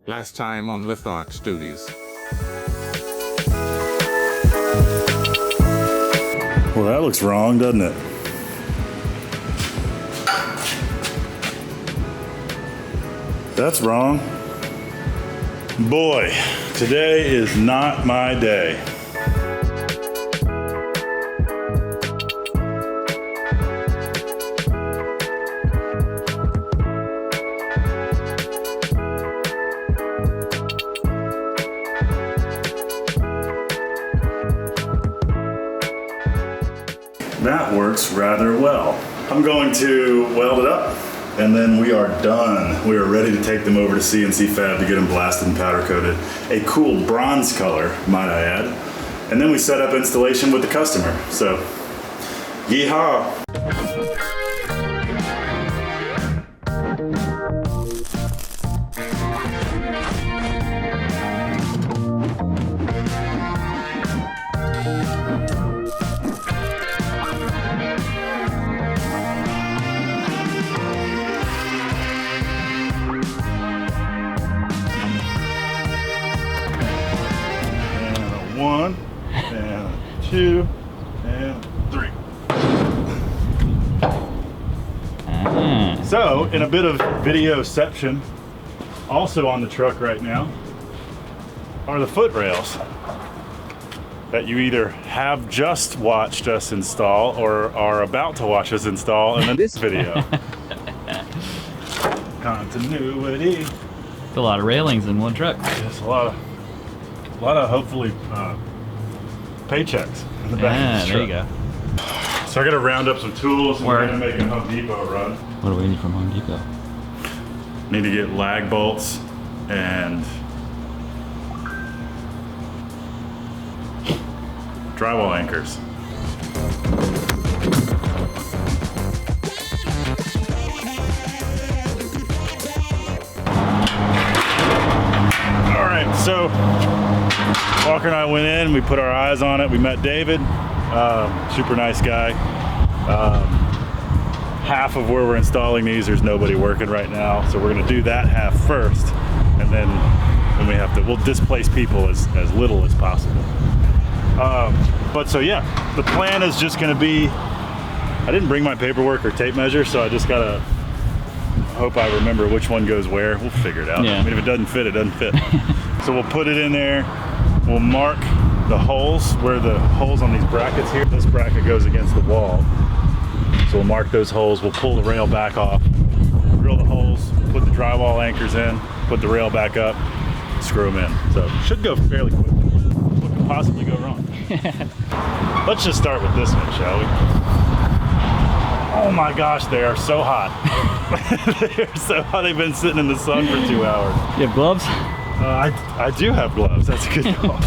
Last time on Litharch Duties. Well, that looks wrong, doesn't it? That's wrong. Boy, today is not my day. That works rather well. I'm going to weld it up, and then we are done. We are ready to take them over to CNC Fab to get them blasted and powder coated. A cool bronze color, might I add. And then we set up installation with the customer. So, yeehaw. One, and two, and three. So, in a bit of videoception, also on the truck right now, are the foot rails that you either have just watched us install or are about to watch us install in this video. Continuity. A lot of railings in one truck. There's a lot of hopefully paychecks in the back of the there you go. So I gotta round up some tools and we're gonna make a Home Depot run. What do we need from Home Depot? Need to get lag bolts and drywall anchors. All right, so Walker and I went in, we put our eyes on it, we met David, super nice guy. Half of where we're installing these, there's nobody working right now, so we're gonna do that half first, and then we'll displace people as little as possible. But so yeah, the plan is just gonna be, I didn't bring my paperwork or tape measure, so I just gotta hope I remember which one goes where. We'll figure it out. Yeah. I mean, if it doesn't fit, it doesn't fit. So we'll put it in there. We'll mark the holes, where the holes on these brackets here. This bracket goes against the wall. So we'll mark those holes. We'll pull the rail back off, drill the holes, put the drywall anchors in, put the rail back up, screw them in. So it should go fairly quick. What could possibly go wrong? Let's just start with this one, shall we? Oh my gosh, they are so hot. They're so hot. They've been sitting in the sun for 2 hours. You have gloves? I do have gloves. That's a good call.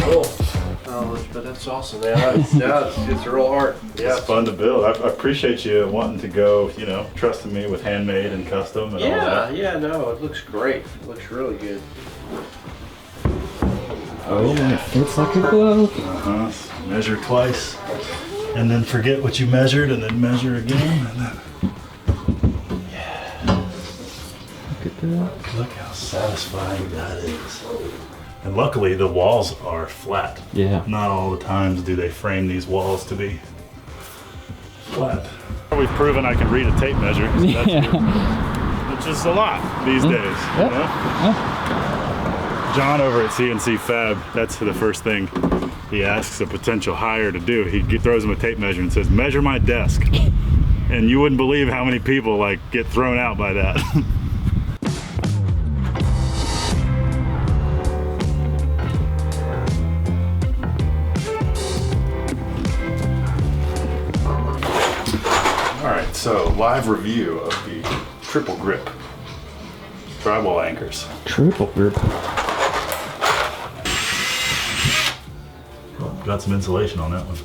Cool. Oh, but that's awesome, man. It's real hard. Yeah, It's fun to build. I appreciate you wanting to go, trusting me with handmade and custom and all that. Yeah, no, it looks great. It looks really good. Oh, it fits like a glove. Measure twice, and then forget what you measured, and then measure again. And then... Yeah. Look at that. Look how satisfying that is. And luckily, the walls are flat. Yeah. Not all the times do they frame these walls to be flat. We've proven I can read a tape measure, so that's good. Which is a lot these days. Yep. You know? John over at CNC Fab, that's the first thing he asks a potential hire to do. He throws him a tape measure and says, measure my desk. And you wouldn't believe how many people get thrown out by that. All right, so live review of the triple grip drywall anchors. Triple grip. Got some insulation on that one.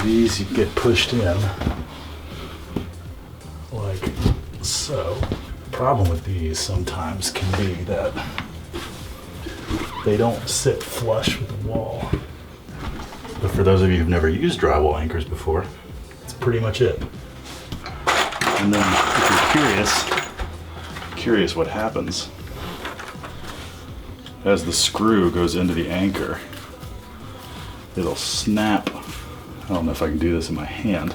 These you get pushed in like so. The problem with these sometimes can be that they don't sit flush with the wall. The for those of you who've never used drywall anchors before, it's pretty much it. And then if you're curious what happens as the screw goes into the anchor, it'll snap. I don't know if I can do this in my hand.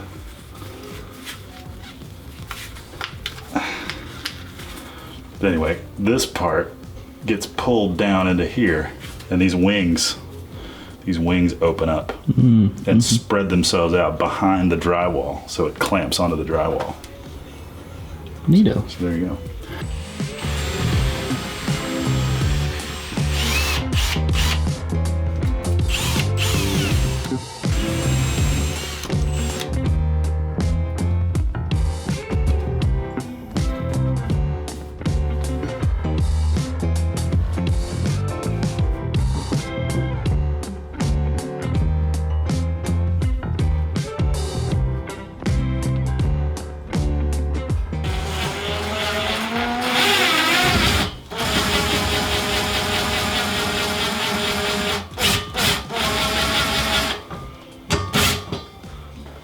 But anyway, this part gets pulled down into here, and these wings open up and spread themselves out behind the drywall, so it clamps onto the drywall. Neato. So there you go.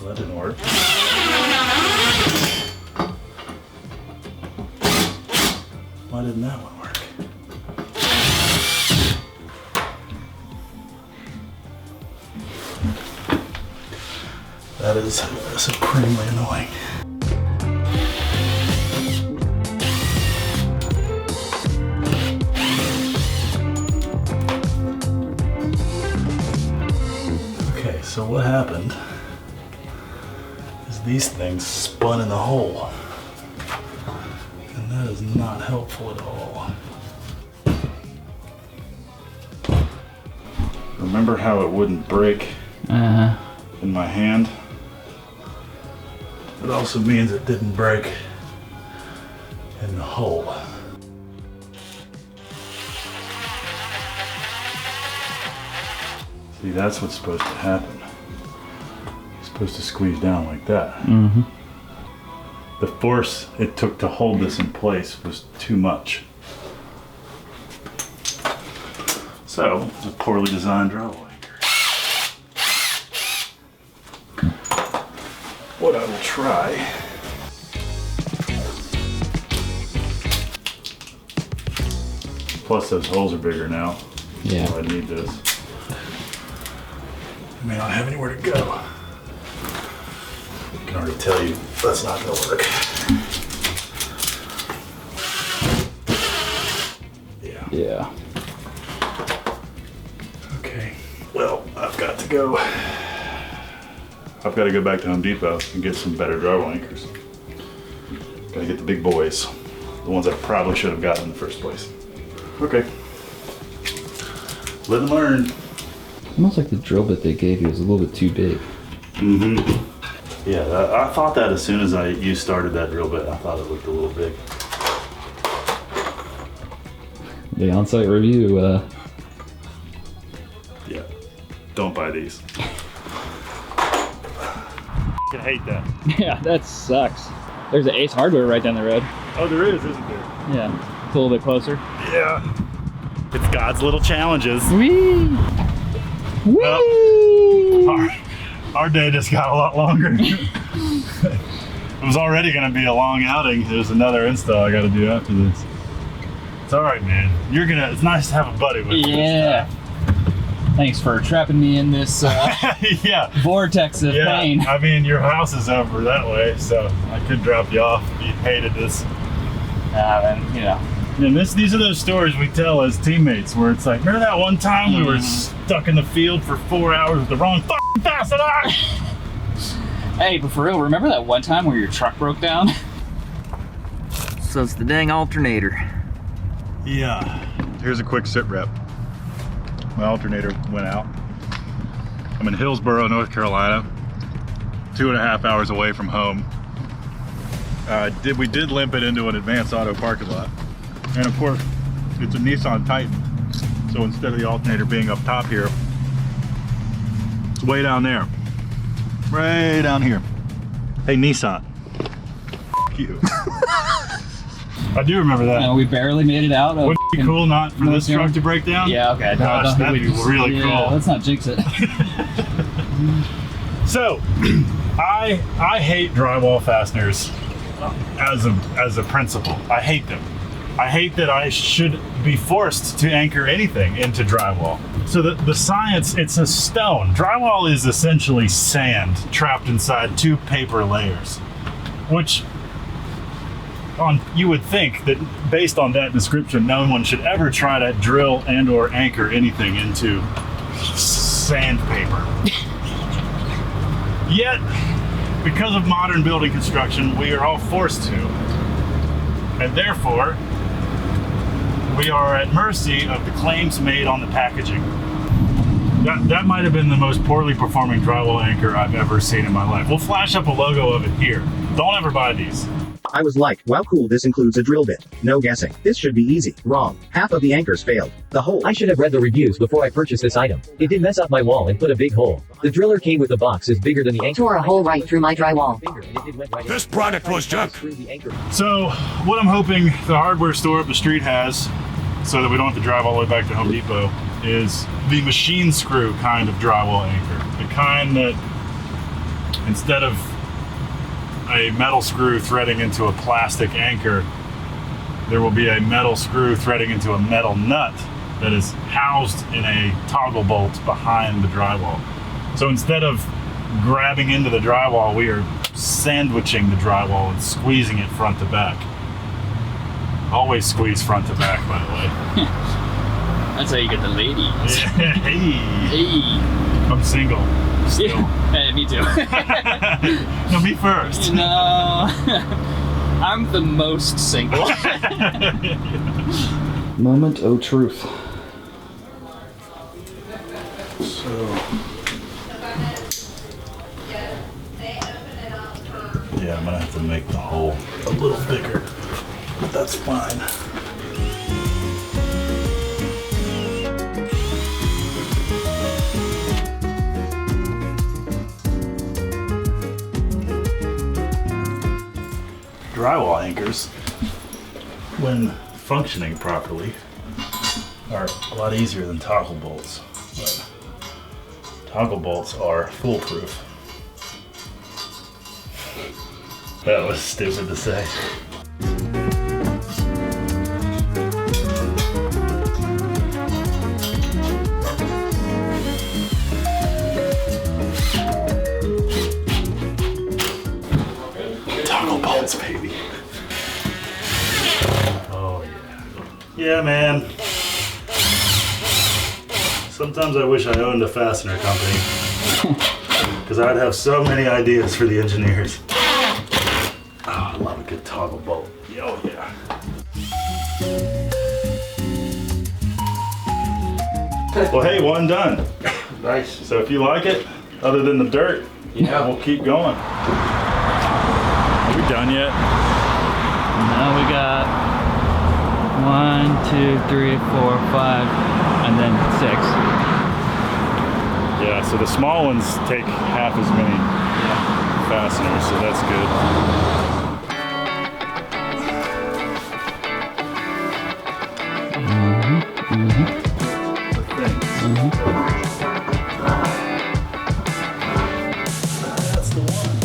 Well, that didn't work. Why didn't that one work? That is supremely annoying. Okay, so what happened is these things spun in the hole. And that is not helpful at all. Remember how it wouldn't break in my hand? It also means it didn't break in the hole. See, that's what's supposed to happen. You're supposed to squeeze down like that. The force it took to hold this in place was too much. So, a poorly designed drywall anchor. What I will try plus those holes are bigger now. Yeah. So I need this. I may not have anywhere to go. I can already tell you that's not gonna work. Yeah. Okay. Well, I've got to go. I've got to go back to Home Depot and get some better drywall anchors. Gotta get the big boys. The ones I probably should have gotten in the first place. Okay. Live and learn. Almost like the drill bit they gave you was a little bit too big. Yeah, I thought that as soon as you started that drill bit, I thought it looked a little big. The on-site review, Yeah, don't buy these. I hate that. yeah, that sucks. There's an Ace Hardware right down the road. Oh, there is, isn't there? Yeah, it's a little bit closer. Yeah. It's God's little challenges. Whee! Whee! Well, our day just got a lot longer. It was already going to be a long outing. There's another install I got to do after this. It's all right, man. It's nice to have a buddy with you. Yeah. Thanks for trapping me in this Yeah. vortex of pain. I mean, your house is over that way, so I could drop you off if you hated this. And, you know. And these are those stories we tell as teammates where it's like, remember that one time we were stuck in the field for 4 hours with the wrong fucking fastener? Hey, but for real, remember that one time where your truck broke down? So it's the dang alternator. Yeah. Here's a quick sit rep. My alternator went out. I'm in Hillsboro, North Carolina, 2.5 hours away from home. We did limp it into an Advanced Auto parking lot. And of course, it's a Nissan Titan. So instead of the alternator being up top here, it's way down there. Way down here. Hey, Nissan. F you. I do remember that. We barely made it out. Wouldn't it be cool not for this truck to break down? Yeah, okay. Gosh, that'd be really cool. Let's not jinx it. So, I hate drywall fasteners as a principle. I hate them. I hate that I should be forced to anchor anything into drywall. So the science, it's a stone. Drywall is essentially sand trapped inside 2 paper layers, which you would think that based on that description, no one should ever try to drill and or anchor anything into sandpaper. Yet, because of modern building construction, we are all forced to. And therefore, we are at mercy of the claims made on the packaging. That might have been the most poorly performing drywall anchor I've ever seen in my life. We'll flash up a logo of it here. Don't ever buy these. I was like, wow, cool, this includes a drill bit. No guessing. This should be easy. Wrong. Half of the anchors failed. The hole. I should have read the reviews before I purchased this item. It did mess up my wall and put a big hole. The driller came with a box is bigger than the anchor. Tore a hole right through my drywall. This product was junk. So, what I'm hoping the hardware store up the street has, so that we don't have to drive all the way back to Home Depot, is the machine screw kind of drywall anchor. The kind that, instead of a metal screw threading into a plastic anchor, there will be a metal screw threading into a metal nut that is housed in a toggle bolt behind the drywall. So instead of grabbing into the drywall, we are sandwiching the drywall and squeezing it front to back. Always squeeze front to back, by the way. That's how you get the ladies. Hey. I'm single. Still. Hey, me too. No, me first. No. I'm the most single. Moment of truth. So, yeah, I'm gonna have to make the hole a little bigger, but that's fine. Drywall anchors, when functioning properly, are a lot easier than toggle bolts. But toggle bolts are foolproof. That was stupid to say. Toggle bolts, baby. Oh yeah. Yeah, man. Sometimes I wish I owned a fastener company, because I'd have so many ideas for the engineers. Oh, I love a good toggle bolt. Oh yeah. Well, hey, one done. Nice. So if you like it, other than the dirt, Yeah. we'll keep going. Are we done yet? Now we got 1, 2, 3, 4, 5, and then 6. Yeah, so the small ones take half as many fasteners, so that's That's the one.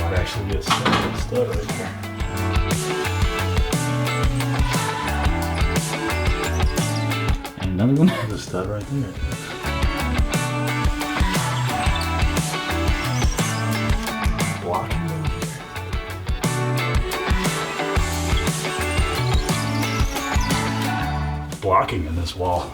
Might actually be a stud right there. Another one. There's a stud right there. Blocking over here. Blocking in this wall.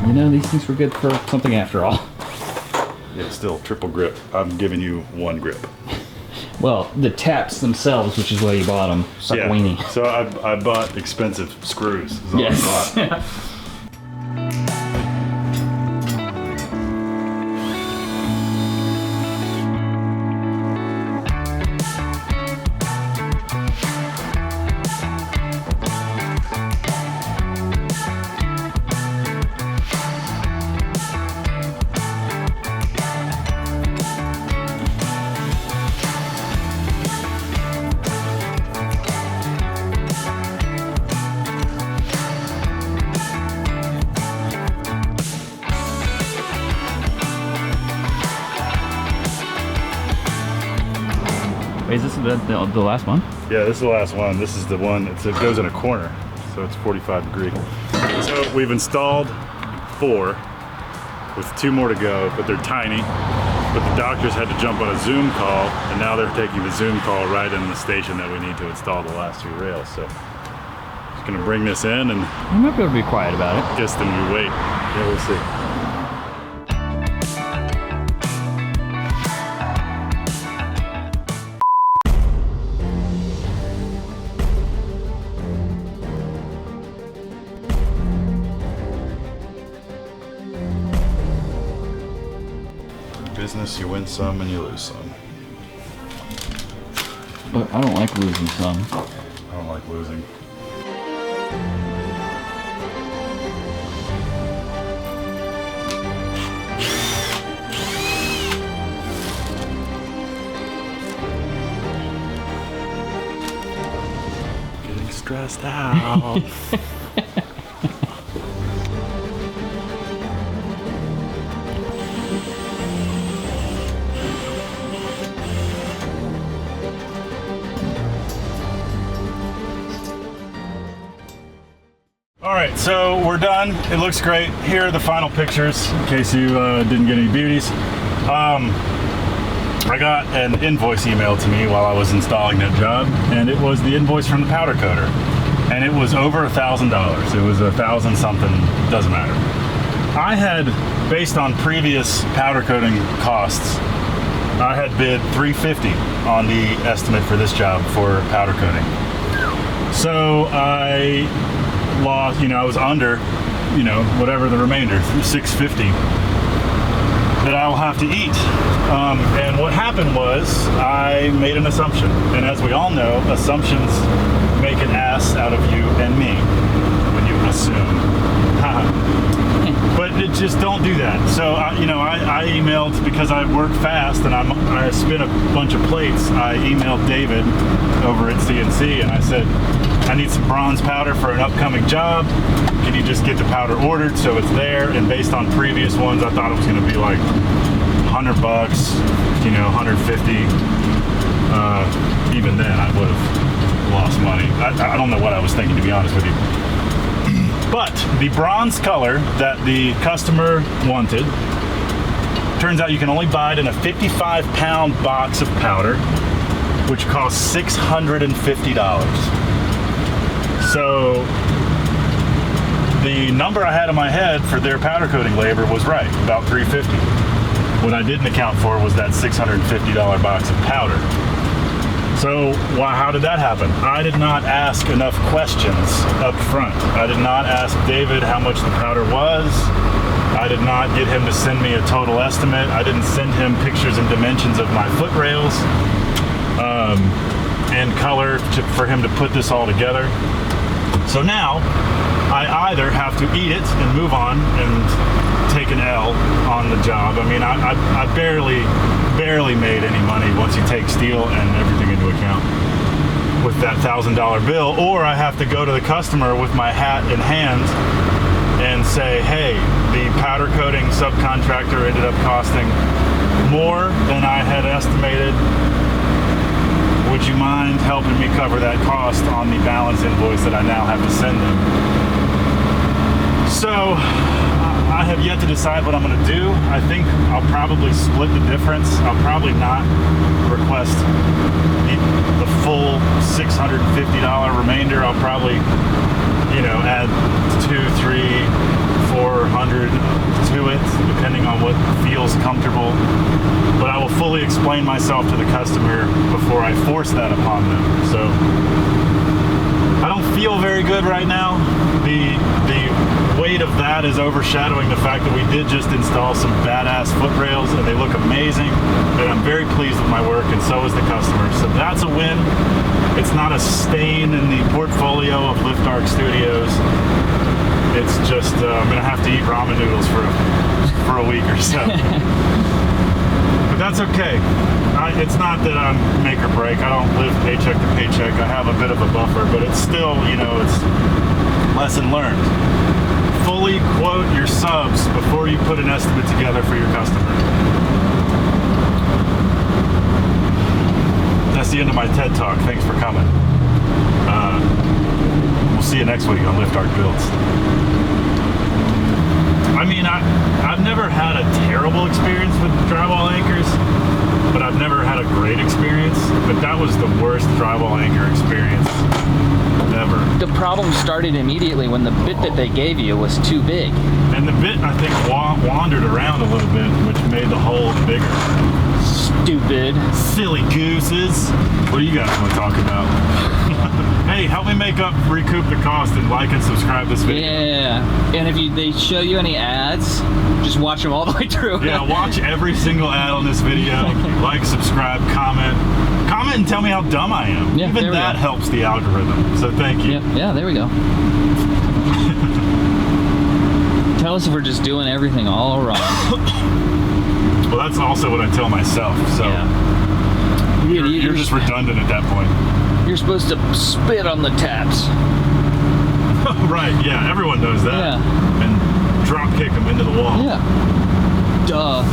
You know, these things were good for something after all. Yeah, still triple grip. I'm giving you one grip. Well, the taps themselves, which is why you bought them, suck a weenie. So I bought expensive screws. Is all I Yes. bought. Wait, is this the last one? Yeah, this is the last one. This is the one, it goes in a corner, so it's 45 degree. So we've installed 4 with 2 more to go, but they're tiny. But the doctors had to jump on a Zoom call, and now they're taking the Zoom call right in the station that we need to install the last 2 rails. So just gonna bring this in and I might be able to be quiet about it. guess then we wait. Yeah, we'll see. Business, you win some and you lose some. But I don't like losing some. I don't like losing. Getting stressed out. All right, so we're done. It looks great. Here are the final pictures, in case you didn't get any beauties. I got an invoice emailed to me while I was installing that job, and it was the invoice from the powder coater, and it was over $1,000. It was 1,000 something, doesn't matter. I had, based on previous powder coating costs, I had bid $350 on the estimate for this job for powder coating. So I lost, I was under, whatever the remainder, $650 that I'll have to eat. And what happened was I made an assumption. And as we all know, assumptions make an ass out of you and me when you assume. But just don't do that. So, I emailed, because I work fast and I spin a bunch of plates, I emailed David over at CNC and I said, I need some bronze powder for an upcoming job. Can you just get the powder ordered so it's there? And based on previous ones, I thought it was going to be like $100, $150. Even then, I would have lost money. I don't know what I was thinking, to be honest with you. But the bronze color that the customer wanted, turns out you can only buy it in a 55-pound box of powder, which costs $650. So the number I had in my head for their powder coating labor was right, about $350. What I didn't account for was that $650 box of powder. So how did that happen? I did not ask enough questions up front. I did not ask David how much the powder was. I did not get him to send me a total estimate. I didn't send him pictures and dimensions of my foot rails and color for him to put this all together. So now I either have to eat it and move on and take an L on the job. I mean, I barely made any money once you take steel and everything into account with that $1,000 bill, or I have to go to the customer with my hat in hand and say, hey, the powder coating subcontractor ended up costing more than I had estimated. Would you mind helping me cover that cost on the balance invoice that I now have to send them? So I have yet to decide what I'm going to do. I think I'll probably split the difference. I'll probably not request the full $650 remainder. I'll probably, add 200, 300, 400 to it, depending on what feels comfortable. But I will fully explain myself to the customer before I force that upon them. So I don't feel very good right now. The weight of that is overshadowing the fact that we did just install some badass foot rails and they look amazing, and I'm very pleased with my work, and so is the customer. So that's a win. It's not a stain in the portfolio of Lift Arc Studios. It's just I'm gonna have to eat ramen noodles for a week or so. But that's okay. It's not that I'm make or break. I don't live paycheck to paycheck. I have a bit of a buffer, but it's still, it's lesson learned. Fully quote your subs before you put an estimate together for your customer. That's the the end of my TED Talk. Thanks for coming. We'll see you next week on Lift Art Builds. I mean, I've never had a terrible experience with drywall anchors, but I've never had a great experience. But that was the worst drywall anchor experience ever. The problem started immediately when the bit that they gave you was too big. And the bit, I think, wandered around a little bit, which made the hole bigger. Stupid. Silly gooses. What do you guys want to talk about? Hey, help me recoup the cost and like and subscribe this video. Yeah, and if they show you any ads, just watch them all the way through. Yeah, watch every single ad on this video. Like, subscribe, comment. Comment and tell me how dumb I am. Yeah, Even that helps the algorithm, so thank you. Yeah, there we go. Tell us if we're just doing everything all wrong. Well, that's also what I tell myself, so yeah. you're just redundant at that point. You're supposed to spit on the taps. Right, yeah, everyone knows that. Yeah. And drop kick them into the wall. Yeah. Duh.